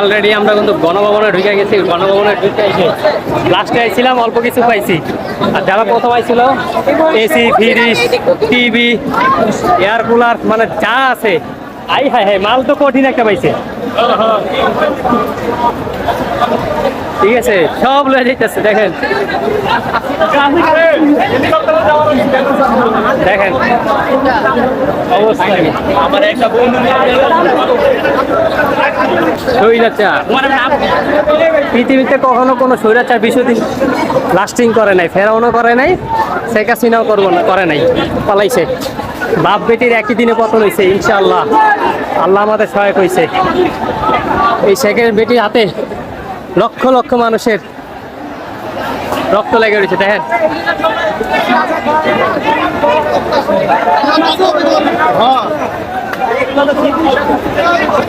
Already আমরা কিন্তু গণভবনে ঢুকে গেছি। গণভবনে ঢুকে এসে লাস্টে আইছিলাম, অল্প কিছু পাইছি। আর যারা প্রথম আইছিল AC, fridge, TV, air cooler, মানে যা আছে, আই হাই হাই, মাল তো কঠিন একটা পাইছে। ঠিক আছে, সব লয়ে যাইতেছে। দেখেন দেখেন অবস্থা। আমার একটা বন্ধু স্বৈরাচার, পৃথিবীতে কখনো কোনো স্বৈরাচার বেশি দিন লাস্টিং করে নাই। ফেরাউনও করে নাই, শেখ হাসিনাও করে নাই, পালাইছে। বাপ বেটির একই দিনে পতন হয়েছে। ইনশাআল্লাহ আল্লাহ আমাদের সহায়ক হয়েছে। এই শেখের বেটির হাতে লক্ষ লক্ষ মানুষের রক্ত লেগে রয়েছে। দেখেন